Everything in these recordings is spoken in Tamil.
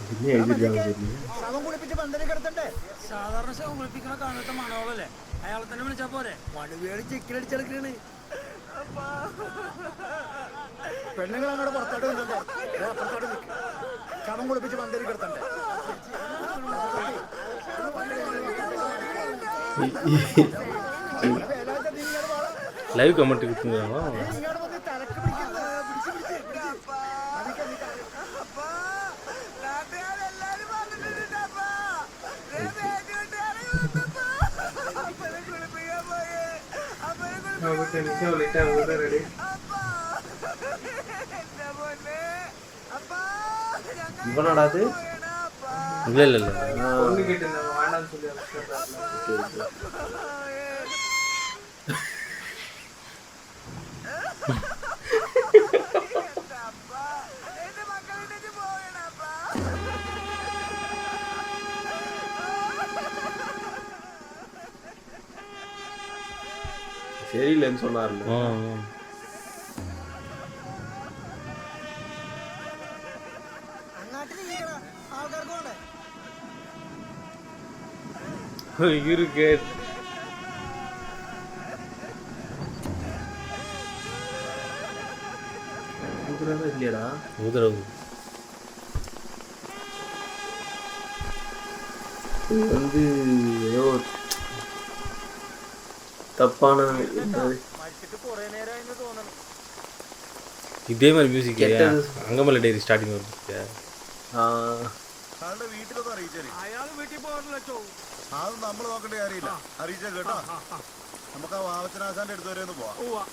പിന്നെ എഴുതിയിട്ടാണ് ശവം കുളിപ്പിച്ച് പന്തലിൽ കിടത്തണ്ടേ? സാധാരണ ശവം കുളിപ്പിക്കണ കാണാത്ത മണോളല്ലേ, അയാളെ തന്നെ വിളിച്ചാ പോരെ? വടുവേളി ചെക്കിലടിച്ചെടുക്കണ്. പെണ്ണുങ്ങൾ അങ്ങോട്ട് പുറത്തോട്ട് നിന്നോ, അപ്പുറത്തോട്ട് നിൽക്കും. ശവം കുളിപ്പിച്ച് പന്തലിൽ കിടത്തണ്ടേ? Live comment കിട്ടുന്നതാണോ? ഇവനാടാ അത്? ഇല്ല ഇല്ല ഇല്ല. சரியில்லைன்னு சொன்னார்ல. இருக்கு இல்லையடா உதரவு வந்து ஏதோ தப்பான இதே மாதிரி மியூசிக் அங்கமல்ல டைரி ஸ்டார்டிங் வருது. വീട്ടിലൊന്നും അറിയിച്ചേ. അയാൾ വീട്ടിൽ പോകാറില്ല. അത് നമ്മൾ നോക്കേണ്ട കാര്യമില്ല. അറിയിച്ച കേട്ടോ. നമുക്ക് ആ വാവച്ചനാശാന്റെ അടുത്ത് വരെ ഒന്ന് പോവാം.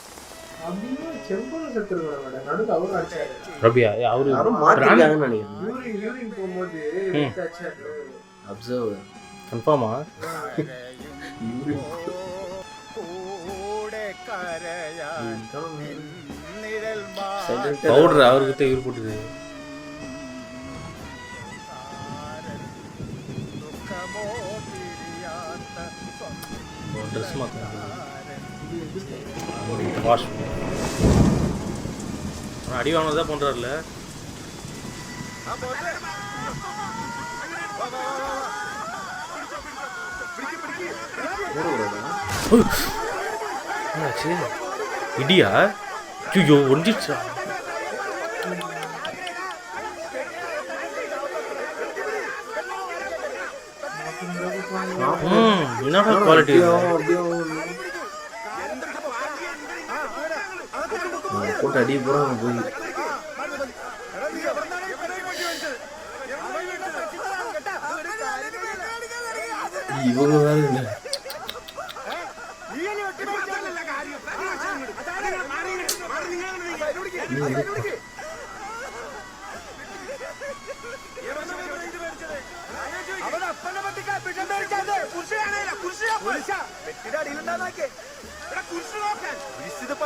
ரபியா அவரு மாத்திட்டாங்கன்னு நினைக்கிறேன். அப்சர்வ் கன்ஃபார்மா? பவுடர் அவர்கிட்ட இவர் போட்டுது. ட்ரெஸ் மாற்ற வாஷ் அடி வாங்கினதான் பண்ணுறாருல. இடியா? ஐயோ ஒழிஞ்சிடுச்சா? என்னடா குவாலிட்டி போட்டு அடி போறான் போய். இவங்க வேற இல்லை.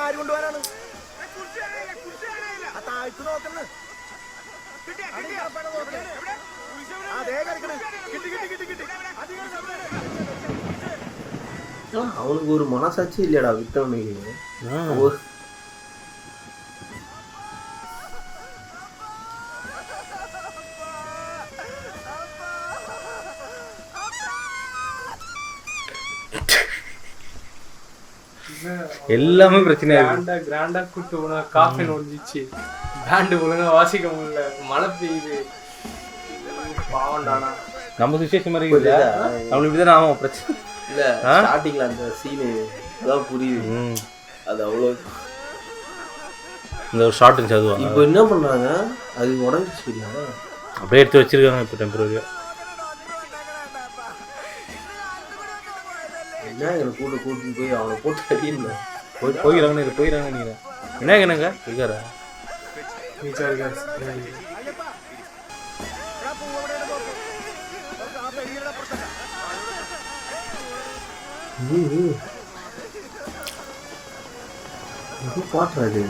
ആര് കൊണ്ടുപോകാനാണ്? താഴ്ത്തു നോക്കണ്. அவனுக்கு ஒரு மனசாட்சி இல்லையடா வித்தவனுக்கு. எல்லாமே பிரச்சனை. கிராண்டா கூட்டு போனா காஃபி ஒழிஞ்சிச்சு, பேண்டு ஒழுங்கா வாசிக்க முடியல, மழை பெய்யுது. பாவண்டானா நம்ம சுச்சுவேஷன் மாதிரி இல்லை. நம்மளுக்கு இப்படிதான் ஆகும் பிரச்சனை இல்லை. ஸ்டார்டிங்ல அந்த சீனு அதான் புரியுது. அது அவ்வளோ இந்த ஒரு ஷார்ட் இருந்துச்சு அதுவா. இப்போ என்ன பண்ணுறாங்க, அது உடஞ்சிச்சு இல்லை, அப்படியே எடுத்து வச்சிருக்காங்க இப்போ டெம்பரரியா. என்ன எங்களை கூட்டு போய் அவனை போட்டு அடியிருந்த போயிடறாங்க நீங்க என்னங்க இருக்காரா? பாட்டுறாது.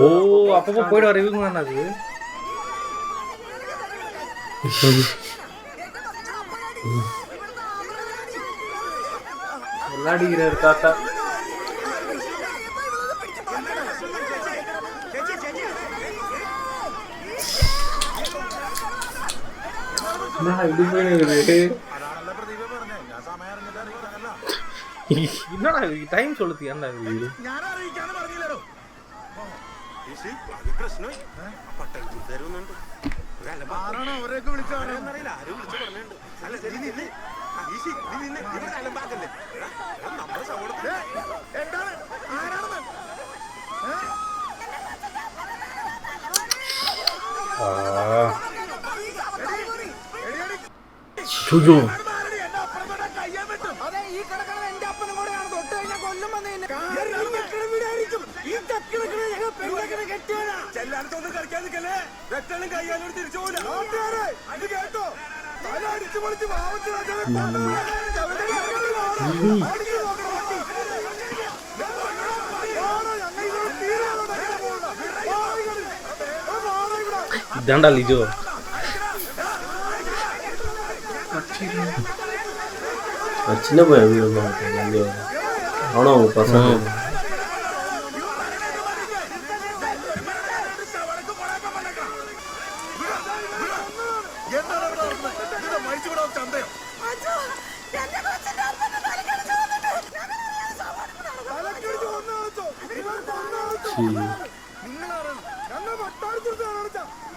ஓ அப்பப்போ போயிட்டு வர இவங்க தானே அது. அடிக்கிறாரு தாத்தா. ഇത് என்னடா டைம் சொல்லுது ஏன்டா இது ഞാൻ അറിയിക്കാന്ന് പറഞ്ഞില്ലല്ലോ. ആരാണോ അവരെയൊക്കെ വിളിച്ചാണ് എന്താണ് ആരാണെന്ന് അതെ ഈ കിടക്കണത് എന്റെ അപ്പനും കൂടെയാണ്. തൊട്ട് കഴിഞ്ഞാൽ കൊല്ലും ചെല്ലാനത്തൊന്നും കളിക്കാൻ നിൽക്കല്ലേ. വെട്ടലും കയ്യാലും തിരിച്ചു പോലെ അത് കേട്ടോ. തല അടിച്ചു പൊളിച്ച് இதாண்டா லிஜோ. சின்ன பையன் வீடு அவனும் அவங்க பசங்க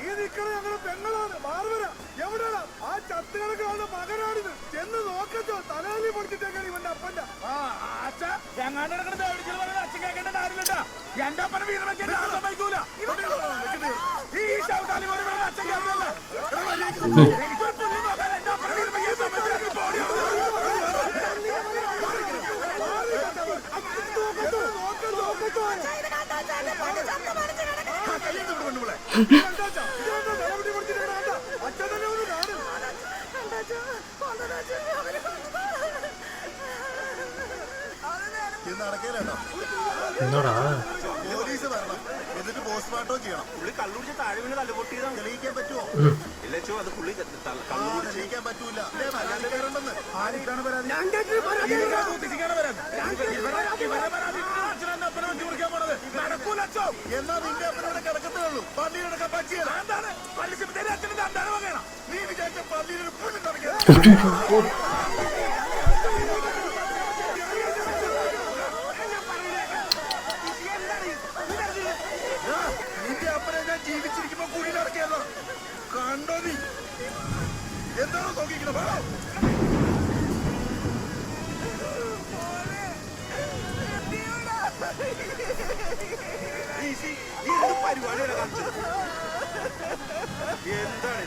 ഈ നിക്കണ ഞങ്ങളുടെ പെങ്ങളാണ്. മാറുവര എവിടെയാണ് ആ ചത്തുകിടക്കാളുടെ മകനാണിത്. ചെന്ന് നോക്കച്ചോ. തലയിൽ പൊടിച്ചിട്ടേക്കാണ് ഇവന്റെ അപ്പന്റെ. അച്ഛൻ കേൾക്കേണ്ട കാര്യമില്ല. എന്റെ അപ്പനെ വീട് വെക്കാൻ സമ്മതിക്കൂല. ഈ ശവകാലി അച്ഛൻ കേൾക്കല്ല. என்னடா പോലീസ് വരണം. എന്നിട്ട് പോസ്റ്റ്മോർട്ടം ചെയ്യണം. പുള്ളി കള്ളുടിച്ച് താഴെ വീണ് തലപൊട്ടിയതാണ്. തെളിയിക്കാൻ പറ്റുമോ? ഇല്ലച്ചോ അത് പുള്ളി തെളിയിക്കാൻ പറ്റൂല. പരാതിക്കാരുണ്ടെന്ന് ആർക്കാണ് പരാതി? എന്നാ നിന്റെ അപ്പനോട് കിടക്കത്തേ ഉള്ളൂ. പള്ളിയിലൊക്കെ പറ്റിയത് നീ വിചാരിച്ച പള്ളിയിലൊരു നിന്റെ അപ്പനെ ഞാൻ ജീവിച്ചിരിക്കുമ്പോ കൂടി നടക്കുകയല്ല. കണ്ടോ നീ എന്താണോ നോക്കിക്കണം. പരിപാടിയാണ് കാണിച്ചത്. എന്താണ്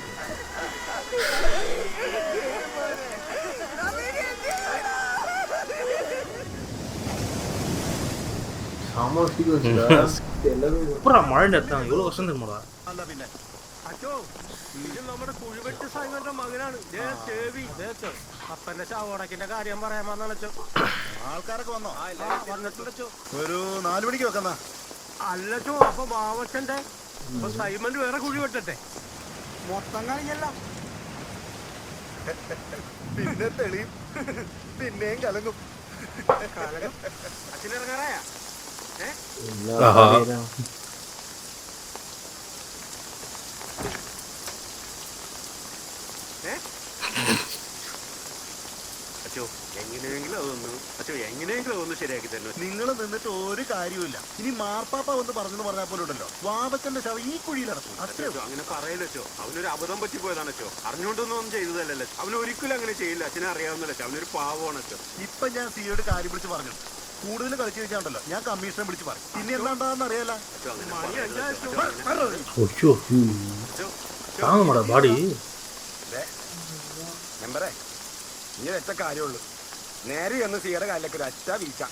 அப்புறம் மழை நேரத்தான் எவ்வளவு கஷ்டம் தெரியுமாடா. അല്ല പിന്നെ അച്ഛോ ഇത് നമ്മുടെ കുഴിവെട്ട് സൈമന്റെ മകനാണ്. അപ്പന്റെ ശവടക്കിന്റെ കാര്യം പറയാൻ വന്നാണ് അച്ഛോ. ആൾക്കാരൊക്കെ വന്നോ? വന്നിട്ടുണ്ടോ? ഒരു 4 മണിക്ക് വെക്കുന്ന. അല്ലച്ചോ അപ്പൊ ബാവച്ചന്റെ അപ്പൊ സൈമന്റ് വേറെ കുഴി വെട്ടട്ടെ. മൊത്തം കളിയല്ല. പിന്നെ തെളിയും പിന്നെയും കലങ്ങും. അച്ഛനിറങ്ങാറായ അച്ഛോ എങ്ങനെയെങ്കിലും അതൊന്ന് ശരിയാക്കി തരണം. നിങ്ങൾ നിന്നിട്ട് ഒരു കാര്യമില്ല. ഇനി മാർപ്പാപ്പ വന്ന് പറഞ്ഞെന്ന് പറഞ്ഞാൽ പോലും ഉണ്ടല്ലോ വാവച്ചന്റെ ശവം ഈ കുഴിയിൽ നടക്കും. അച്ഛോ അങ്ങനെ പറയലോ. അവനൊരു അബദ്ധം പറ്റി പോയതാണ് അച്ഛോ. അറിഞ്ഞുകൊണ്ടൊന്നും ചെയ്തതല്ലല്ലോ. അവന് ഒരിക്കലും അങ്ങനെ ചെയ്യില്ല. അച്ഛനെ അറിയാവുന്നല്ലോ. അവനൊരു പാവമാണ് അച്ഛോ. ഇപ്പൊ ഞാൻ സിയോട് കാര്യം വിളിച്ച് പറഞ്ഞു. കൂടുതൽ കളിച്ചു കഴിഞ്ഞാണ്ടല്ലോ ഞാൻ കമ്മീഷനെ വിളിച്ച് പറയും. പിന്നെ എന്താണ്ടാന്ന് അറിയാലോ. தாங்கமாடா பாடி മെമ്പറേ ഇങ്ങനെ ഒറ്റ കാര്യമുള്ളൂ. നേരെ എന്ന് സിയുടെ കാലിലേക്ക് ഒരു അറ്റ വീഴ്ച.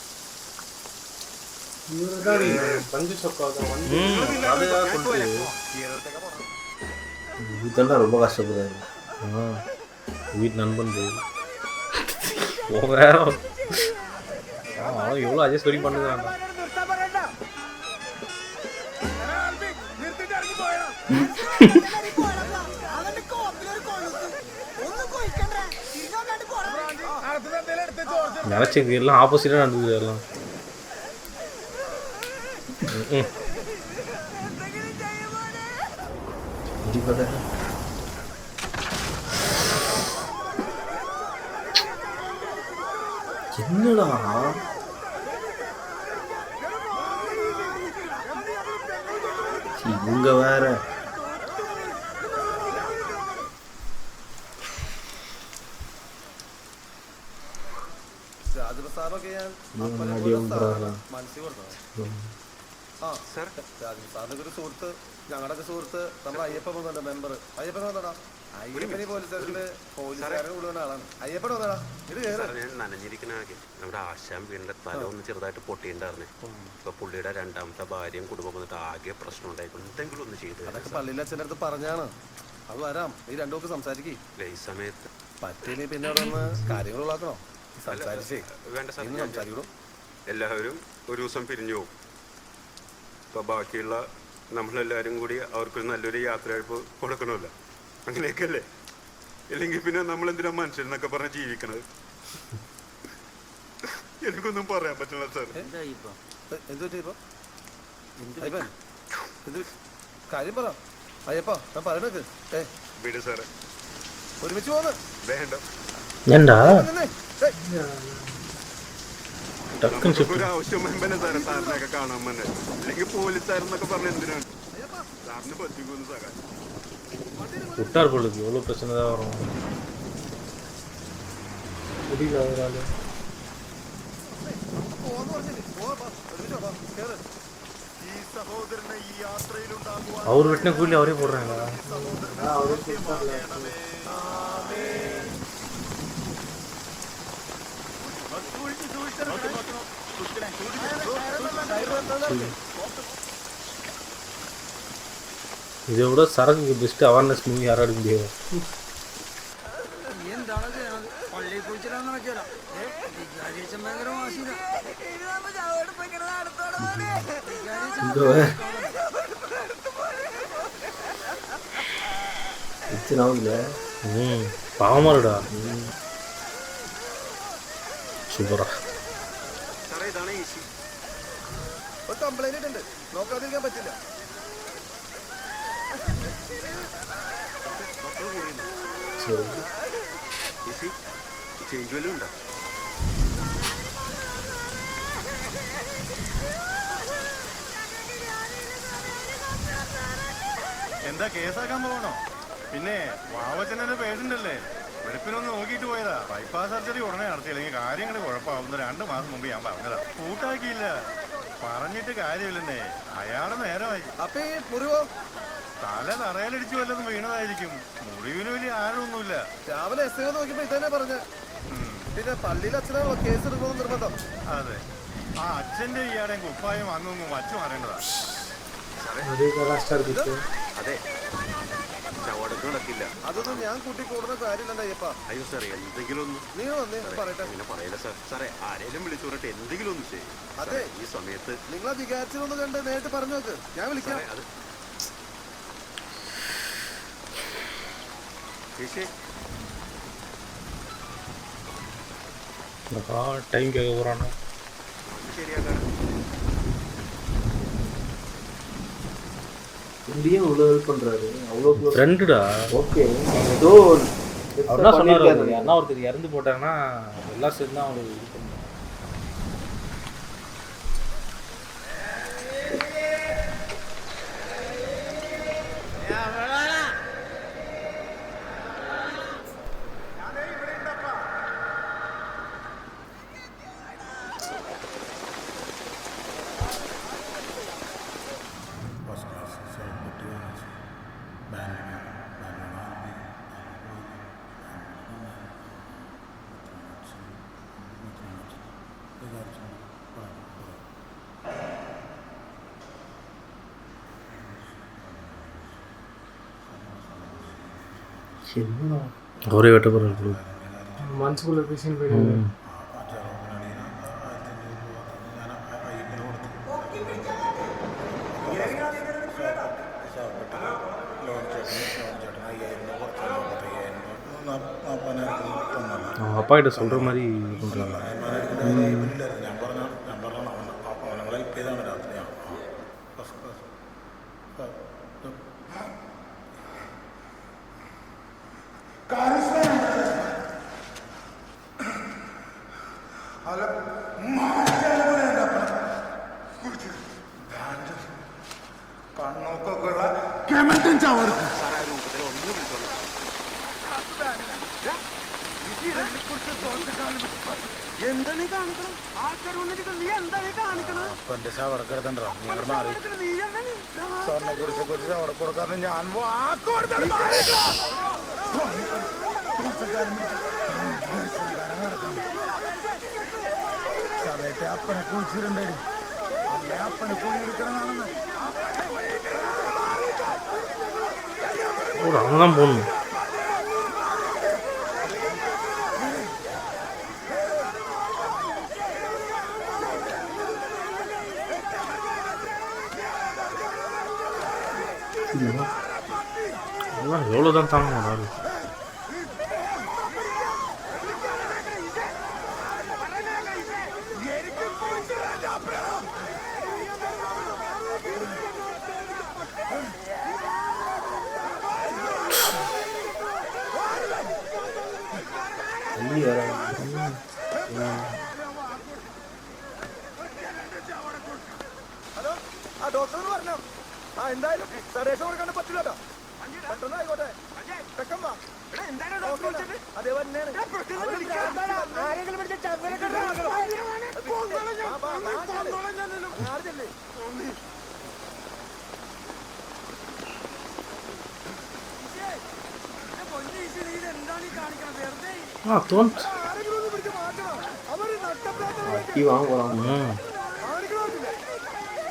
பஞ்சு சொக்காத இதுதான்டா ரொம்ப கஷ்டப்படுறாரு. வீட்டு நண்பன் வேற அவன் எவ்வளோ அட்ஜஸ்ட் வரைக்கும் பண்ணுறான்டா. അടുത്തത് എന്തെങ്കിലും എടുത്ത് ചോദിച്ചു நினச்சிக்கு எல்லாம் ஆப்போசிட்டாக நடந்தது எல்லாம். என்னடா இவங்க வேற സാറൊക്കെ ഞാൻ മനസ്സിൽ കൊടുത്തത്. ആ സാർ സാറിന്റെ ഒരു സുഹൃത്ത്, ഞങ്ങളുടെ സുഹൃത്ത്, നമ്മുടെ അയ്യപ്പൻ വന്നിട്ടുണ്ട്, മെമ്പർ. അയ്യപ്പൻ വന്നടാ. അയ്യപ്പനി പോലീസ് സ്റ്റേഷനില് പോലീസുകാരെ കൂടുതൽ ആളാണ്. അയ്യപ്പൻ വന്നടാ. ഇത് നനഞ്ഞിരിക്കുന്ന ആകെ നമ്മുടെ ആശാൻ വീടിന്റെ തല ഒന്ന് ചെറുതായിട്ട് പൊട്ടിയിട്ടുണ്ടായിരുന്നേ. ഇപ്പൊ പുള്ളിയുടെ രണ്ടാമത്തെ ഭാര്യയും കുടുംബം വന്നിട്ട് ആകെ പ്രശ്നം ഉണ്ടായിക്കൊണ്ട് എന്തെങ്കിലും ഒന്ന് ചെയ്തു. അതൊക്കെ പള്ളിയിലെ അച്ഛൻ്റെ അടുത്ത് പറഞ്ഞാണ്. അത് വരാം, ഈ രണ്ടു പേർക്ക് സംസാരിക്കേ. ഈ സമയത്ത് പറ്റിയില്ലേ പിന്നെ അവിടെ ഒന്ന് കാര്യങ്ങൾ ഉള്ളാക്കണോ? സംസാരിച്ചേ വേണ്ട സാർ, സംസാരിക്കണോ? എല്ലാവരും ഒരു ദിവസം പിരിഞ്ഞു പോകും. ഇപ്പൊ ബാക്കിയുള്ള നമ്മളെല്ലാവരും കൂടി അവർക്കൊരു നല്ലൊരു യാത്രയയപ്പ് കൊടുക്കണമല്ലോ. അങ്ങനെയൊക്കെയല്ലേ? ഇല്ലെങ്കിൽ പിന്നെ നമ്മളെന്തിനാ മനുഷ്യരെന്നൊക്കെ പറഞ്ഞ് ജീവിക്കണത്? എനിക്കൊന്നും പറയാൻ പറ്റില്ല സാർ. കാര്യം പറ അയ്യപ്പ, ഞാൻ പറയണക്ക് വീട് സാറേ, ഒരുമിച്ച് പോന്ന് വേണ്ട. ஏண்டா നമുക്കൊരു ആവശ്യം വേണ്ടല്ലേ സാറേ സാറിനെയൊക്കെ കാണാൻ തന്നെ. അല്ലെങ്കിൽ പോലീസുകാരെന്നൊക്കെ പറഞ്ഞ എന്തിനാണ്? സാറിന് പറ്റിക്കുന്നു സാറേ. விட்டார் பொழுது எவ்வளோ பிரச்சனை தான் வரும். முடியல அவரால். அவர் வெட்டின கூலி அவரே போடுறாங்களா? அவரே கொடுத்தார்ல. இதை விட சரக்கு பெஸ்ட் அவேர்னஸ் மூவி யாரும் எடுக்க முடியாது. பாவமாடா. സൂപ്പറാ. സാറേ ഇതാണ് ഈസി. ഒരു കംപ്ലൈന്റ് ഉണ്ട്, നോക്കാതിരിക്കാൻ പറ്റില്ല. ഈസി ചേഞ്ച് വല്ലതും ഉണ്ടോ? എന്താ കേസാക്കാൻ പോകണോ? പിന്നെ വാവച്ചനെ പേഷ്യന്റ് അല്ലേ, വെളുപ്പിനൊന്ന് നോക്കിയിട്ട് പോയതാ. ബൈപ്പാസ് സർജറി ഉടനെ നടത്തിയില്ലെങ്കിൽ കാര്യങ്ങൾ കുഴപ്പമാവുന്ന 2 മാസം മുമ്പ് ഞാൻ പറഞ്ഞതാ. കൂട്ടാക്കിയില്ല, പറഞ്ഞിട്ട് കാര്യമില്ലെന്നേ. അയാള് നേരമായി. അപ്പൊ ഈ മുറിവോ? തല തറയിലടിച്ചു വല്ലതും വീണതായിരിക്കും. മുറിവിന് വലിയ ആഴമൊന്നുമില്ല. രാവിലെ എസ് നോക്കിയപ്പോ ഇതന്നെ പറഞ്ഞ. പിന്നെ പള്ളിയിൽ അച്ഛനാണോ കേസ് എടുക്കണമെന്ന് നിർബന്ധം? അതെ, ആ അച്ഛന്റെ ഇയാടെ കുപ്പായം അങ്ങും വച്ചു മാറേണ്ടതാ. അതെ, നടക്കില്ല. അതൊന്നും ഞാൻ കൂട്ടി കൂടുന്ന കാര്യമില്ല അയ്യപ്പ. അയ്യോ സാറേ, എന്തെങ്കിലും ഒന്ന് നീ വന്നേ പറയട്ടെ. അങ്ങനെ പറയില്ല സാർ. സാറേ ആരെങ്കിലും വിളിച്ചു പറഞ്ഞിട്ട് എന്തെങ്കിലും ഒന്ന് ചെയ്യും. അതെ, ഈ സമയത്ത് നിങ്ങളെ വികാരിച്ചതൊന്ന് കണ്ട് നേരിട്ട് പറഞ്ഞു നോക്ക്, ഞാൻ വിളിക്കാം. டைம் கேட்க போகிறானோ? ശരിയാക്കാണ്. இந்தியும் இவ்வளோ ஹெல்ப் பண்ணுறாரு, அவ்வளோ ஃப்ரெண்டுடா. ஓகே, ஏதோ அவர் என்ன சொன்னார், யாருன்னா ஒருத்தர் இறந்து போட்டாங்கன்னா எல்லாம் சேர்ந்து தான் அவங்களுக்கு இது பண்ணுவாங்க. அவரே வெட்ட போகிறாரு. மனசுக்குள்ளே பேசின்னு போயிடுவாங்க. ലോൺ ചേട്ടൻ 50,000 കുറച്ച് 50,000 40,000 அவங்க அப்பா கிட்ட சொல்கிற மாதிரி பண்ணுறாங்க. ഞാൻ പറഞ്ഞ അവനെ ഹെൽപ്പ് ചെയ്താണ് രാത്രി. എന്താ നീ കാണിക്കണം? ആൾക്കാർ വന്നിട്ട് നീ എന്താ നീ കാണിക്കണം? എന്റെ ശവർക്കെടുത്തണ്ടോ നിങ്ങൾ മാറി സാറിനെ കുറിച്ച് ശവർ കൊടുക്കാതെ ഞാൻ സമയത്തെ അപ്പനെ കുളിച്ചിട്ടുണ്ടേ അല്ലെ അപ്പനെ കുളിയെടുക്കണമെന്നാണെന്ന് அவங்க தான் போடணும். எவ்வளோதான் தாங்க மாட்டாரு. ഹലോ, ആ ഡോക്ടർ പറഞ്ഞോ? ആ എന്തായാലും സഡേഷൻ കൊടുക്കാണ്ട് പറ്റില്ലല്ലോ. പെട്ടെന്ന് ആയിക്കോട്ടെ. പെട്ടെന്ന് വാ. അതേ തന്നെയാണ്. ஆ தோன் அடி வாங்க போகிறாங்க.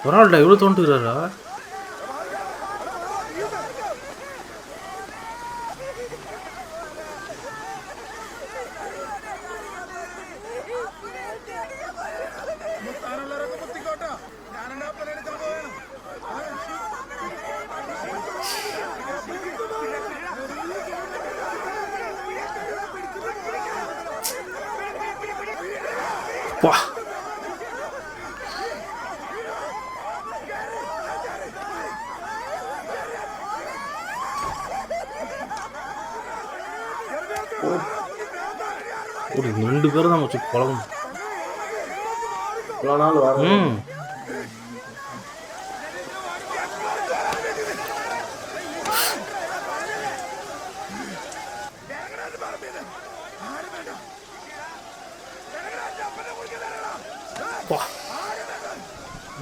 பரவாயில்ல இவ்வளோ தோண்டுக்கிறாரா? வா ஒரு 2 பேர் தான் வச்சு பழகும். இவ்வளோ நாள் வரும்.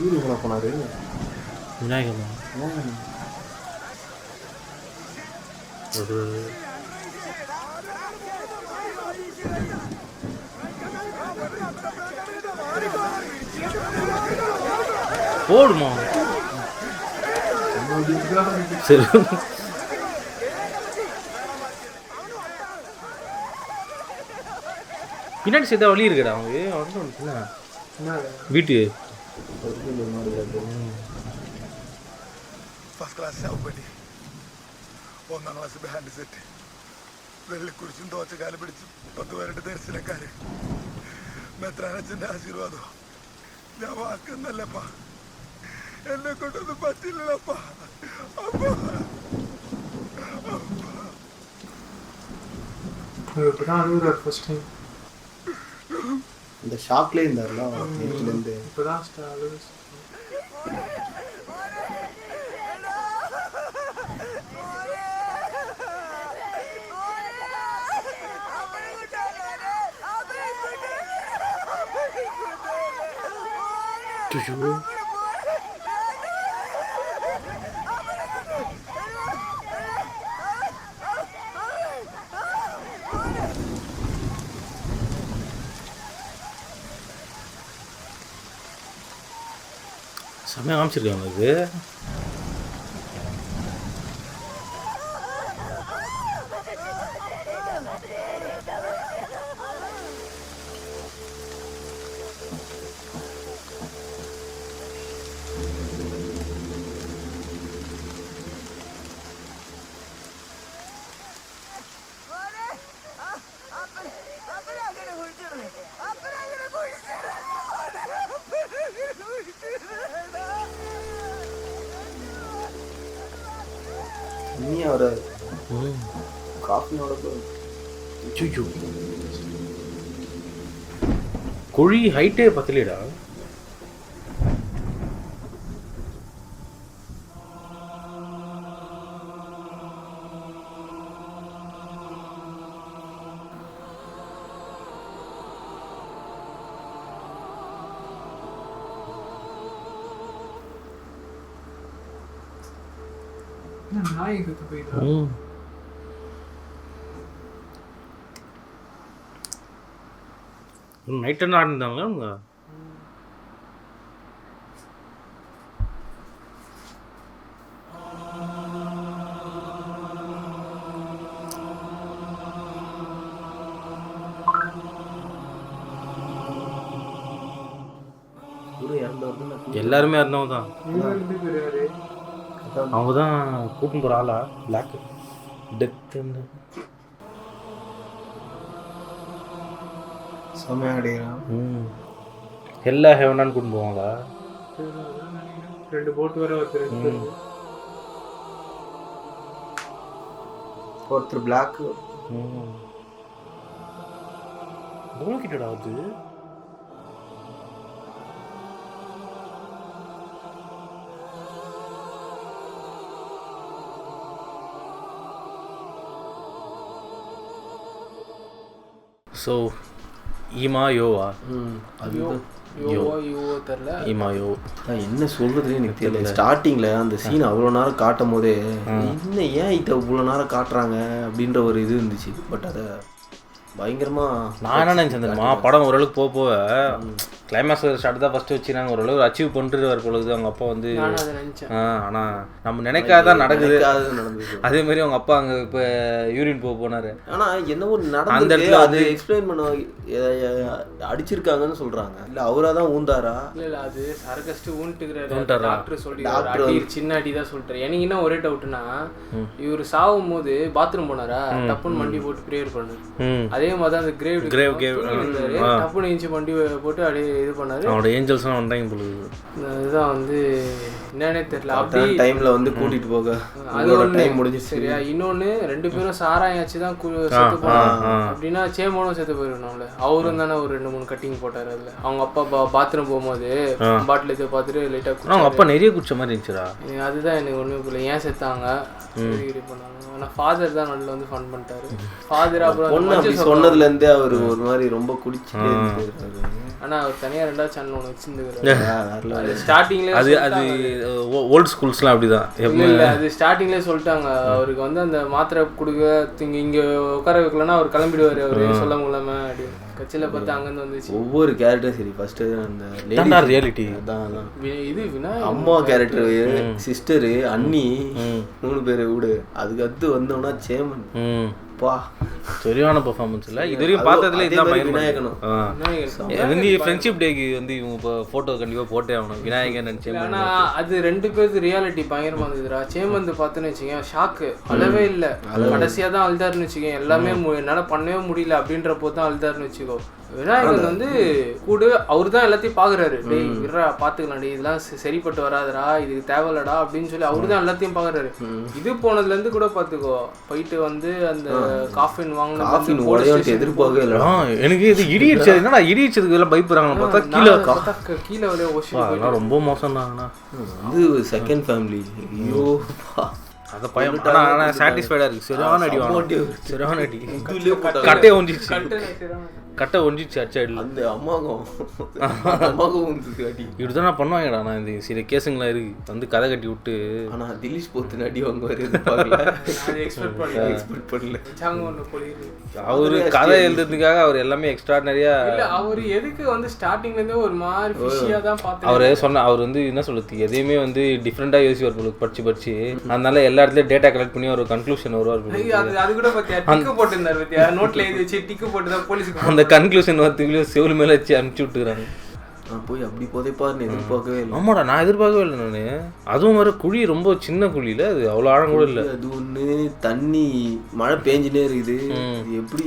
வீடு எங்கே போனாரு? விநாயகர் ஒரு போடுமா? சரி பின்னாடி சேர்த்தா வழி இருக்குடா அவங்க வீட்டு ഫസ്റ്റ് ക്ലാസ് ശവപ്പെട്ടി, 1ാം ക്ലാസ് ബാൻഡ് സെറ്റ്, വെള്ളിക്കുരിശും തോച്ചക്കാലം പിടിച്ചു 10 പേരുടെ ദർശനക്കാര്, മെത്രാനച്ഛൻ്റെ ആശീർവാദം. ഞാൻ വാക്കുന്നല്ലപ്പാ, എന്നെ കൊണ്ടൊന്നും പറ്റില്ലപ്പാ. இந்த ஷாக்லேயே இருந்தாருல நேற்றுலேருந்து. இப்போதான் செம்மையாக காமிச்சிருக்காங்க இது. வராது. காஃபினோட ஐயோ குழி ஹைட்டே பத்தலடா. நாய் கத்து போயிட்டா. நைட் என்ன ஆடிருந்தாங்களா அவங்க? எல்லாருமே இருந்தவங்க தான். அவங்க தான் கூட்டின்னு போகிற ஆளா பிளாக் டெத் செம்மையாக அடிக்கிறான். எல்லா ஹெவனான்னு கூட்டின்னு போவாங்களா? 2 போட்டு வர ஒருத்தர் பிளாக். எவ்வளோ கிட்டடா அது? ஸோ ஈமா யோவா? ஈமாயோ என்ன சொல்றதுன்னு எனக்கு தெரியல. ஸ்டார்டிங்ல அந்த சீன் அவ்வளோ நேரம் காட்டும் போதே இன்னும் ஏன் இதை இவ்வளோ நேரம் காட்டுறாங்க அப்படின்ற ஒரு இது இருந்துச்சு. பட் அதை பயங்கரமா நான் என்ன நினச்சேன் தெரியுமா, படம் ஓரளவுக்கு போக போக கிளைமேக்ஸ் ஸ்டார்ட் தான் ஃபஸ்ட்டு வச்சு நாங்கள் ஓரளவு அச்சீவ் பண்ணிட்டு வர பொழுது அவங்க அப்பா வந்து ஆனால் நம்ம நினைக்காதான் நடக்குது. அதே மாதிரி அவங்க அப்பா அங்கே இப்போ யூரின் போனார். ஆனால் என்னவோ நடந்த இடத்துல அது எக்ஸ்பிளைன் பண்ண அடிச்சிருக்காங்கன்னு சொல்றாங்க. இல்லை அவராக தான் ஊந்தாரா? இல்லை அது சரகஸ்ட்டு ஊன்ட்டுக்கிறாரு டாக்டர் சொல்லி சின்ன அடி தான் சொல்லிட்டாரு. எனக்கு என்ன ஒரே டவுட்னா, இவர் சாகும் போது பாத்ரூம் போனாரா, டப்புன்னு மண்டி போட்டு ப்ரேயர் பண்ணாரு. அதே மாதிரி தான் அந்த கிரேவ் டப்புன்னு இன்ச்சு மண்டி போட்டு அப்படியே இது பண்ணாரு. அவனோட ஏஞ்சல்ஸ்லாம் வந்தாங்க பொழுது. இதுதான் வந்து என்னன்னே தெரியல. அப்படி டைம்ல வந்து கூட்டிட்டு போக அது ஒரு டைம் முடிஞ்சு சரியா. இன்னொன்னு 2 பேரும் சாராயாச்சு தான் செத்து போனாங்க அப்படின்னா சேமோனும் செத்து போயிருக்கணும்ல. அவரும் தானே ஒரு 2-3 கட்டிங் போட்டாரு. அதுல அவங்க அப்பா பாத்ரூம் போகும்போது பாட்டில் இதை பார்த்துட்டு லைட்டா அவங்க அப்பா நிறைய குடிச்ச மாதிரி இருந்துச்சுடா. அதுதான் எனக்கு ஒண்ணுமே புரியல, ஏன் செத்தாங்க இது பண்ணாங்க. ஆனால் ஃபாதர் தான் நல்ல வந்து ஃபன் பண்ணிட்டாரு. ஃபாதர் அப்புறம் சொன்னதுல இருந்தே அவர் ஒரு மாதிரி ரொம்ப குடிச்சுட்டே இருந்தாரு. ஆனா அவர் தனியா 2வது சேனல் ஒன்று வச்சிருந்துக்கிறாரு. ஸ்டார்டிங்ல அது அது ஓல்ட் ஸ்கூல்ஸ்லாம் அப்படிதான். இல்லை அது ஸ்டார்டிங்லேயே சொல்லிட்டாங்க, அவருக்கு வந்து அந்த மாத்திரை கொடுக்க இங்கே உட்கார வைக்கலன்னா அவர் கிளம்பிடுவார், அவர் சொல்ல முடியாம அப்படி கட்சியில் பார்த்து அங்கேருந்து வந்துச்சு. ஒவ்வொரு கேரக்டரும் சரி. ஃபர்ஸ்ட் அந்த ரியாலிட்டி அதான் இது அம்மா கேரக்டர், சிஸ்டரு, அண்ணி 3 பேர் வீடு. அதுக்கு அடுத்து வந்தோம்னா சேமன் பா சரியான பெர்ஃபார்மன்ஸ் இல்லை இது வரைக்கும் பார்த்ததுல. இதுதான் விநாயகனும் வந்து ஃப்ரெண்ட்ஷிப் டேக்கு வந்து இவங்க இப்போ ஃபோட்டோ கண்டிப்பாக போட்டே ஆகணும் விநாயகன் நினச்சேன். ஆனால் அது 2 பேருக்கு ரியாலிட்டி பயங்கரமாக இருந்ததுடா. சேமந்த் பார்த்துன்னு வச்சுக்கேன் ஷாக்கு அளவே இல்லை. கடைசியாக தான் அழுதாருன்னு வச்சுக்கேன். எல்லாமே என்னால் பண்ணவே முடியல அப்படின்ற போது தான் அழுதாருன்னு வச்சுக்கோ. விநாயகன் வந்து கூட அவர் தான் எல்லாத்தையும் பாக்குறாரு. டேய் விட்றா பாத்துக்கலாம், டே இதெல்லாம் சரிப்பட்டு வராதுடா, இதுக்கு தேவையில்லடா அப்படின்னு சொல்லி அவரு தான் எல்லாத்தையும் பாக்குறாரு. இது போனதுல இருந்து கூட பாத்துக்கோ, போயிட்டு வந்து அந்த காஃபின் வாங்கின எதிர்பார்க்கவே இல்லை. எனக்கு இது இடிச்சு என்னடா இடிச்சதுக்கு எல்லாம் பயப்படுறாங்க பார்த்தா கீழே கீழே ரொம்ப மோசம் தாங்கண்ணா. வந்து செகண்ட் ஃபேமிலி ஐயோ அதை பயம். ஆனால் சாட்டிஸ்ஃபைடாக இருக்குது. சரியான அடி சரியான அடி. கட்டையை ஒஞ்சிச்சு அடிச்சாயிடல. அந்த அம்மாவும் இப்படிதான் நான் பண்ணுவாங்கடா. நான் இந்த சில கேஸுங்களாம் இருக்கு வந்து கதை கட்டி விட்டு. ஆனால் திலீஷ் போத்து அடி வாங்குவார். அவரு கதை எழுதுறதுக்காக அவர் எல்லாமே எக்ஸ்ட்ராடனரியா. அவர் எதுக்கு வந்து ஸ்டார்டிங்ல இருந்தே ஒரு மாதிரி ஃபிஷியா தான் பார்த்தேன். அவரு சொன்ன அவர் வந்து என்ன சொல்றது, எதையுமே வந்து டிஃப்ரெண்டா யோசிச்சு வருது படிச்சு. அதனால எல்லா இடத்துலயும் டேட்டா கலெக்ட் பண்ணி ஒரு கன்க்ளூஷன் வருவார். அது கூட பாத்தியா டிக்கு போட்டுருந்தாரு பாத்தியா, நோட்ல எழுதி வச்சு டிக்கு போட்டு தான் போலீஸ்க்கு அந்த கன்க்ளூஷன் வரதுக்குள்ளே செவுல் மேலே வச்சு அனுப்பிச்சி விட்டுக்கிறாங்க. நான் போய் அப்படி போதைப்பாருன்னு எதிர்பார்க்கவே இல்லை. ஆமாடா நான் எதிர்பார்க்கவே இல்லை நான். அதுவும் வர குழி ரொம்ப சின்ன குழியில், அது அவ்வளோ ஆழம் கூட இல்லை. அது ஒன்று தண்ணி மழை பேஞ்சினே இருக்குது. எப்படி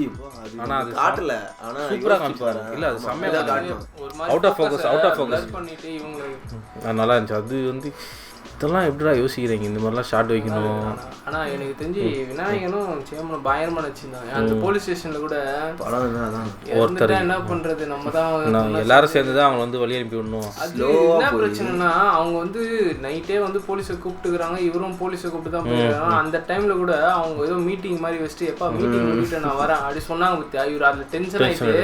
ஆனால் அது காட்டல. ஆனால் சூப்பராக காமிப்பாரு. இல்லை அது செம்மையாக காட்டும். அவுட் ஆஃப் ஃபோக்கஸ் பண்ணிட்டு இவங்க நல்லா இருந்துச்சு. அது வந்து இதெல்லாம் எப்படிடா யோசிக்கிறீங்க இந்த மாதிரிலாம் ஷார்ட் வைக்கணும்? ஆனால் எனக்கு தெரிஞ்சு விநாயகனும் சேமனும் பயங்கரமாக நடிச்சிருந்தாங்க. அந்த போலீஸ் ஸ்டேஷனில் கூட ஒருத்தர் என்ன பண்ணுறது, நம்ம தான் எல்லாரும் சேர்ந்து தான் அவங்க வந்து வழி அனுப்பி விடணும். அது என்ன பிரச்சனைனா அவங்க வந்து நைட்டே வந்து போலீஸை கூப்பிட்டுக்கிறாங்க, இவரும் போலீஸை கூப்பிட்டு தான் போயிருக்காங்க. அந்த டைமில் கூட அவங்க ஏதோ மீட்டிங் மாதிரி வச்சுட்டு எப்போ மீட்டிங் முடிச்சுட்டு நான் வரேன் அப்படி சொன்னாங்க பத்தியா. இவர் அதில் டென்ஷன் ஆகிட்டு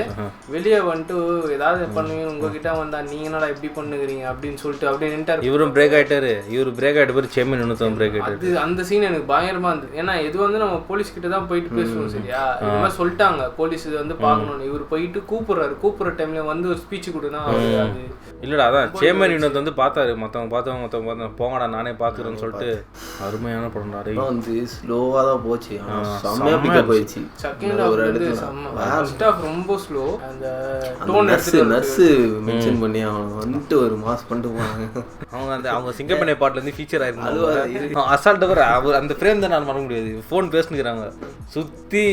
வெளியே வந்துட்டு ஏதாவது பண்ணுவீங்க உங்ககிட்ட வந்தா நீங்க என்னடா எப்படி பண்ணுகிறீங்க அப்படின்னு சொல்லிட்டு அப்படியே நின்ட்டாரு. இவரும் பிரேக் ஆகிட்டாரு. இவர் பிரேக் ஆகிட்ட பேர் சேமன் இன்னும் பிரேக் ஆகிட்டாரு. அது அந்த சீன் எனக்கு பயங்கரமா இருந்தது. ஏன்னா இது வந்து நம்ம போலீஸ் கிட்ட தான் போயிட்டு பேசுவோம் சரியா. இந்த மாதிரி சொல்லிட்டாங்க போலீஸ் இது வந்து பார்க்கணும்னு. இவர் போயிட்டு கூப்பிடுற டைம்ல வந்து ஒரு ஸ்பீச் கொடுனா அது இல்லடா அதான் சேமன் இன்னொரு வந்து பார்த்தாரு. மற்றவங்க பார்த்தவங்க போங்கடா நானே பார்க்குறேன்னு சொல்லிட்டு அருமையான படம் வந்து ஸ்லோவாக தான் போச்சு. செம்மையாக பிக்கப் போயிடுச்சு. செகண்ட் ஹாஃப் வந்து ஃபர்ஸ்ட் ஹாஃப் ரொம்ப ஸ்லோ. அந்த டோன் நர்ஸு மென்ஷன் பண்ணி அவங்க வந்துட்டு ஒரு மாஸ் பண்ணிட்டு போனாங்க. அவங்க சிங்கப்பண்ணை பாட்டுலேருந்து ஃபீச்சர் ஆயிருந்தாங்க. அசால்ட்டாக அவர் அந்த ஃப்ரேம் தான் நான் மறக்க முடியாது. ஃபோன் பேசுனுக்கிறாங்க சுற்றி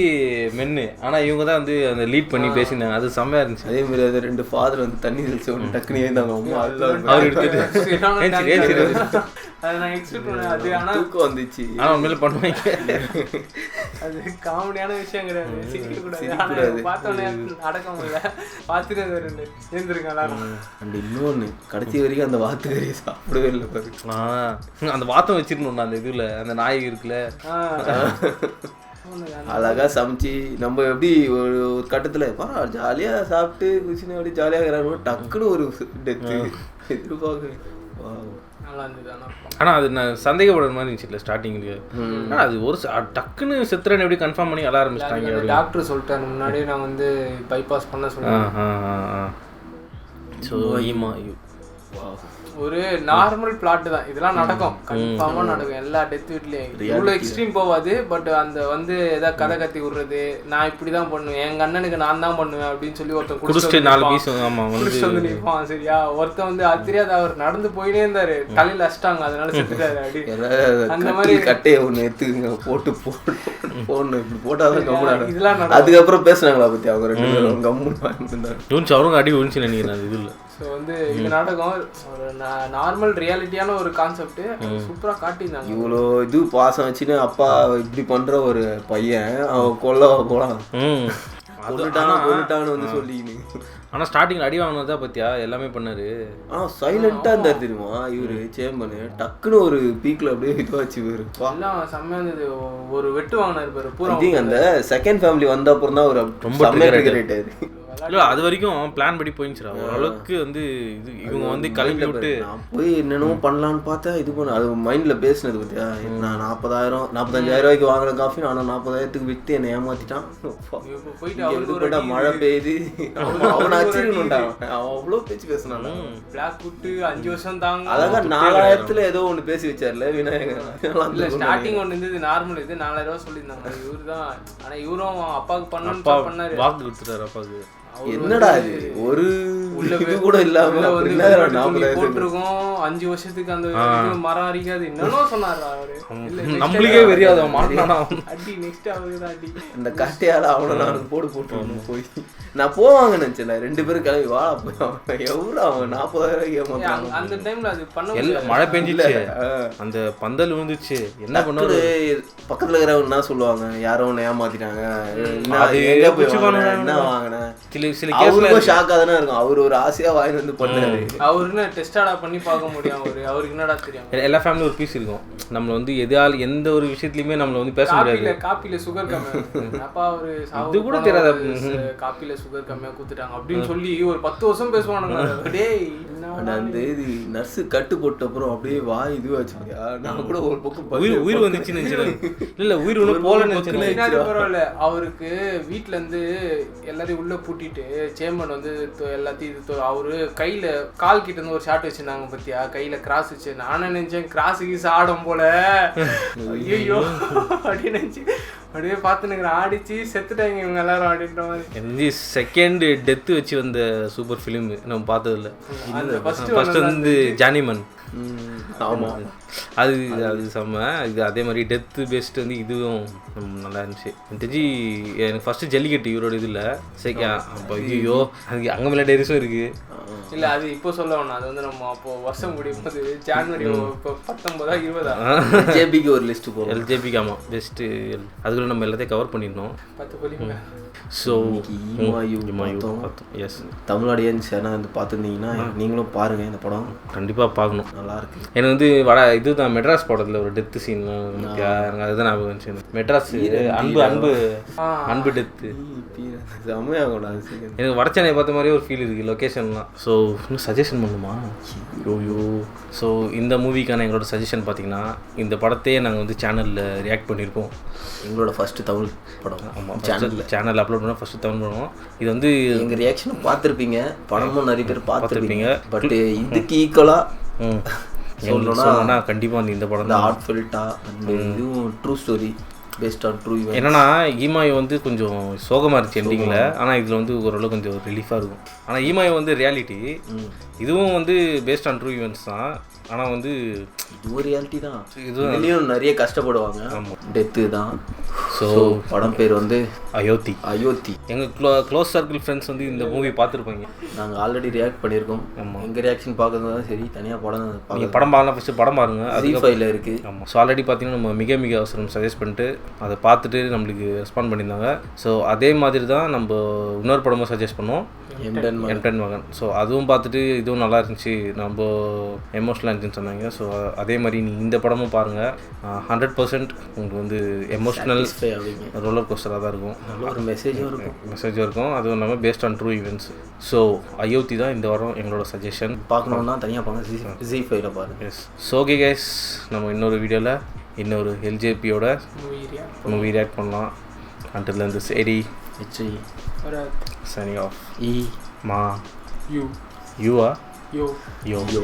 மென்னு, ஆனால் இவங்க தான் வந்து அந்த லீட் பண்ணி பேசினாங்க. அது செம்மையாக இருந்துச்சு. அதே மாதிரி அது 2 ஃபாதர் வந்து தண்ணி தெளிச்சு ஒன்று டக்குனு ஏந்தாங்க. அம்மா அவர் எடுத்துட்டு அதை நான் எக்ஸ்பெக்ட் பண்ணேன். அது ஆனால் தூக்கம் வந்துச்சு. ஆனால் உண்மையில பண்ணுவாங்க. அது காமெடியான விஷயம் கிடையாது. சிரிக்கக்கூடாது. பார்த்தோன்னே அடக்கம் இல்லை. பார்த்துட்டு எழுந்திருக்காங்களா. அண்ட் இன்னொன்று கடைசி வரைக்கும் அந்த வாத்துக்கறியை சாப்பிடவே இல்லை பாரு. அந்த வாத்தம் வச்சிருந்தோம் அந்த இதில் அந்த நாய் இருக்குல்ல அழகாக சமைச்சு நம்ம எப்படி ஒரு கட்டத்தில் பரவாயில்ல ஜாலியாக சாப்பிட்டு குச்சின்னு அப்படி ஜாலியாக இருக்கிறாங்க. டக்குன்னு ஒரு டெத்து எதிர்பார்க்க ஆனால் அது நான் சந்தேகப்படுற மாதிரி இருந்துச்சு இல்லை ஸ்டார்டிங்கு. ஆனால் அது ஒரு டக்குன்னு செத்துறேன்னு எப்படி கன்ஃபார்ம் பண்ணி அழ ஆரம்பிச்சிட்டாங்க. டாக்டர் சொல்லிட்டாரு முன்னாடியே நான் வந்து பைபாஸ் பண்ண சொல்லுவேன். ஸோ ஒரு நார்மல் பிளாட் தான் இதெல்லாம் நடக்கும். கன்ஃபார்மா நடக்கும் எல்லா டெத் வீட்லயும். இவ்வளோ எக்ஸ்ட்ரீம் போகாது. பட் அந்த வந்து ஏதாவது கதை கத்தி விடுறது, நான் இப்படிதான் பண்ணுவேன், எங்க அண்ணனுக்கு நான் தான் பண்ணுவேன் அப்படின்னு சொல்லி ஒருத்தன் குடிச்சிட்டு வந்து நிற்பான் சரியா. ஒருத்தன் வந்து அது தெரியாது அவர் நடந்து போயிட்டே இருந்தாரு, தலையில அடிச்சிட்டாங்க அதனால செத்துட்டாரு அப்படி. அந்த மாதிரி கட்டையை ஒன்று எடுத்துங்க போட்டு போடணும் இப்படி போட்டாதான் கம்முனாங்க. இதெல்லாம் அதுக்கப்புறம் பேசுனாங்களா பத்தி அவங்க 2 பேரும் கம்முன்னு அவரும் அடி ஒழிச்சு நினைக்கிறேன் இதில். ஸோ வந்து இது நாடகம் ஒரு நார்மல் ரியாலிட்டியான ஒரு கான்செப்ட் சூப்பராக காட்டியிருந்தாங்க. இவ்வளோ இது பாசம் வச்சுன்னு அப்பா இப்படி பண்ணுற ஒரு பையன் அவன் கொல்லலாம் கொண்டுட்டான்னு வந்து சொல்லின்னு. ஆனால் ஸ்டார்டிங்கில் அடி வாங்கினதா பத்தியா எல்லாமே பண்ணாரு. சைலண்டாக இருந்தார் தெரியுமா இவரு சேம்பனு. டக்குன்னு ஒரு பீக்கில் அப்படியே இதுவாச்சு இவரு எல்லாம் செம்மையாக இருந்தது. ஒரு வெட்டு வாங்கினாரு பாரு பூரா. அந்த செகண்ட் ஃபேமிலி வந்த அப்புறம் தான் ஒரு ரொம்ப கிரேட் ஆயிடுது. இல்லை அது வரைக்கும் பிளான் படி போயிடுச்சுடா ஓரளவுக்கு வந்து இது இவங்க வந்து கிளம்பி விட்டு நான் போய் என்னென்னமோ பண்ணலான்னு பார்த்தா இது பண்ண அது மைண்டில் பேசினது பத்தியா. நான் 40,000-45,000 ரூபாய்க்கு வாங்கின காஃபி நான் 40,000க்கு விற்று என்னை ஏமாத்திட்டான். போயிட்டு மழை பெய்யுது அவனை அச்சிருக்கணும்டா. அவன் அவ்வளோ பேச்சு பேசினான். பிளாக் விட்டு 5 வருஷம் தாங்க அதாவது 4,000 ஏதோ ஒன்று பேசி வச்சார்ல விநாயகர். இல்லை ஸ்டார்டிங் ஒன்று இருந்தது நார்மல் இது 4,000 சொல்லியிருந்தாங்க. இவரு தான் ஆனால் இவரும் அப்பாவுக்கு பண்ணாரு வாக்கு கொடுத்துட்டாரு அப்பாவுக்கு. என்னடா இது ஒரு இது கூட இல்லாம போட்டிருக்கோம் 5 வருஷத்துக்கு அந்த மரம் அரிக்காது என்னன்னு சொன்னாரு அவரு. நம்மளுக்கே தெரியாது மாட்டானா அடி நெக்ஸ்ட் அவருக்கு தான் அடி. இந்த கட்டையால அவனை நான் போட்டு போய் நான் போவாங்க நினைச்சேன். 2 பேரும் கிளம்பி வாழ போய் எவ்வளோ அவங்க 40,000 அந்த டைம்ல அது பண்ண மழை பெஞ்சிச்சு அந்த பந்தல் விழுந்துச்சு. என்ன பண்ணாரு பக்கத்துல இருக்கிறவங்க என்ன சொல்லுவாங்க யாரோ ஒன்று ஏமாத்திட்டாங்க என்ன வாங்கினேன் ஷாக்கா தானே இருக்கும். அவர் ஒரு ஆசையா வாங்கி வந்து பண்ணாரு. அவரு டெஸ்டாடா பண்ணி பார்க்க முடியும். அவருக்கு என்னடா தெரியும். எல்லா ஃபேமிலியும் ஒரு பீஸ் இருக்கும். நம்மள வந்து எந்த ஒரு விஷயத்துலயுமே நம்மள வந்து பேச முடியாது. காப்பில சுகர் கம்மியா அப்பா அவரு இது கூட தெரியாத காப்பில சுகர் கம்மியா குத்துட்டாங்க அப்படின்னு சொல்லி ஒரு 10 வருஷம் பேசுவானுங்க. டேய் அந்த இது நர்ஸு கட்டு போட்ட அப்புறம் அப்படியே வாய் இதுவாச்சு. நான் கூட ஒரு பக்கம் உயிர் வந்துச்சுன்னு நினைச்சேன். இல்ல உயிர் ஒண்ணு போலன்னு பரவாயில்ல. அவருக்கு வீட்டுல இருந்து எல்லாரையும் உள்ள பூட்டிட்டு சேம்பன் வந்து எல்லாத்தையும் அவரு கையில கால் கிட்ட இருந்து ஒரு ஷாட் வச்சிருந்தாங்க பத்தியா. கையில கிராஸ் வச்சு நானே நினைச்சேன் கிராஸுக்கு ஆடும் போல. ஐயோ அப்படின்னு நினைச்சு அப்படியே பார்த்துன்னு ஆடிச்சு செத்துட்டாங்க இவங்க எல்லாரும் அப்படின்ற மாதிரி. செகண்ட் டெத்து வச்சு வந்த சூப்பர் ஃபிலிம் நம்ம பார்த்ததில்ல. ஃபர்ஸ்ட் வந்து ஜானிமன். ஆமாம் அது செம்ம. இது அதே மாதிரி டெத்து பேஸ்ட் வந்து இதுவும் நல்லா இருந்துச்சு. தெரிஞ்சு எனக்கு ஃபர்ஸ்ட் ஜல்லிக்கட்டு இவரோட இது இல்லை. சரி அப்போ ஐயோ அதுக்கு அங்கே மேலே டேரிஸும் இருக்குது. இல்லை அது இப்போ சொல்ல வேணாம், அது வந்து நம்ம அப்போ வருஷம் முடியும் போது ஜான்வரி இப்போ 19 20 எல்ஜேபிக்கு ஒரு லிஸ்ட் போகும். எல்ஜேபிக்கு ஆமாம் பெஸ்ட்டு. அதுக்குள்ளே நம்ம எல்லாத்தையும் கவர் பண்ணிடணும். 10 பள்ளிங்க. ஸோ எஸ் தமிழ் ஆடியன்ஸ் ஏன்னா வந்து பார்த்துருந்தீங்கன்னா நீங்களும் பாருங்கள் இந்த படம், கண்டிப்பாக பார்க்கணும். நல்லா இருக்கு. எனக்கு வந்து இதுதான் மெட்ராஸ் படத்தில் ஒரு டெத்து சீன்லாம் எனக்கு அதுதான் ஞாபகம் வந்துச்சு. மெட்ராஸ் அன்பு அன்பு அன்பு டெத்து எனக்கு வடச்சென்னை பார்த்த மாதிரியே ஒரு ஃபீல் இருக்குது லொக்கேஷன்லாம். ஸோ இன்னும் சஜஷன் பண்ணுமா? யோயோ. ஸோ இந்த மூவிக்கான எங்களோட சஜஷன் பார்த்தீங்கன்னா இந்த படத்தையே நாங்கள் வந்து சேனலில் ரியாக்ட் பண்ணியிருக்கோம். எங்களோட ஃபஸ்ட்டு தமிழ் படம். ஆமாம், சேனலில் அப்லோட் பண்ணால் ஃபஸ்ட்டு தமிழ் படம். இது வந்து எங்கள் ரியாக்ஷனும் பார்த்துருப்பீங்க, படமும் நிறைய பேர் பார்த்துருப்பீங்க. பட் இதுக்கு ஈக்குவலாக சொல்லணும்னா கண்டிப்பாக வந்து இந்த படம் தான் ஹார்ட்ஃபெல்ட்டா அண்ட் இதுவும் true story based on true. என்னன்னா ஈமாய் வந்து கொஞ்சம் சோகமாக இருந்துச்சு எண்டிங்கில், ஆனால் இதில் வந்து ஓரளவு கொஞ்சம் ரிலீஃபாக இருக்கும். ஆனால் ஈமாய் வந்து ரியாலிட்டி, இதுவும் வந்து பேஸ்ட் ஆன் ட்ரூ ஈவெண்ட்ஸ் தான். ஆனால் வந்து இது ஒரு ரியாலிட்டி தான். இதுலேயும் நிறைய கஷ்டப்படுவாங்க. ஆமாம், டெத்து தான். ஸோ படம் பேர் வந்து அயோத்தி. அயோத்தி. எங்கள் க்ளோஸ் சர்க்கிள் ஃப்ரெண்ட்ஸ் வந்து இந்த மூவி பார்த்துருப்பாங்க. நாங்கள் ஆல்ரெடி ரியாக்ட் பண்ணியிருக்கோம். ஆமாம், எங்கள் ரியாக்ஷன் பார்க்கறது தான் சரி. தனியாக படம் நீங்கள் படம் பார்க்கலாம், ஃபஸ்ட்டு படம் பாருங்கள். அது ஃபைவ்ல இருக்குது. ஆமாம். ஸோ ஆல்ரெடி பார்த்தீங்கன்னா நம்ம மிக மிக அவசரம் சஜஸ்ட் பண்ணிட்டு அதை பார்த்துட்டு நம்மளுக்கு ரெஸ்பாண்ட் பண்ணியிருந்தாங்க. ஸோ அதே மாதிரி தான் நம்ம இன்னொரு படமும் சஜஸ்ட் பண்ணோம், எம்டன் மகன். ஸோ அதுவும் பார்த்துட்டு இதுவும் நல்லா இருந்துச்சு, நம்ம எமோஷனலாக இருந்துச்சுன்னு சொன்னாங்க. ஸோ அதே மாதிரி நீங்கள் இந்த படமும் பாருங்கள். 100% உங்களுக்கு வந்து எமோஷ்னல் ரோலர் கோஸ்டராக தான் இருக்கும். நல்ல ஒரு மெசேஜும் இருக்கும். அதுவும் இல்லாமல் based on true events. So Ayodhya தான் இந்த வாரம் எங்களோட சஜஷன். பார்க்கணுன்னா தனியாக பாருங்கள், Z5ல பாருங்கள். எஸ். ஸோ ஓகே கைஸ், நம்ம இன்னொரு வீடியோவில் இன்னொரு எல்ஜேபியோட மூவி ரியாக்ட் பண்ணலாம். Until then, this is Eddie. HI. Signing off. E. Ma. You. You are? Yo. Yo.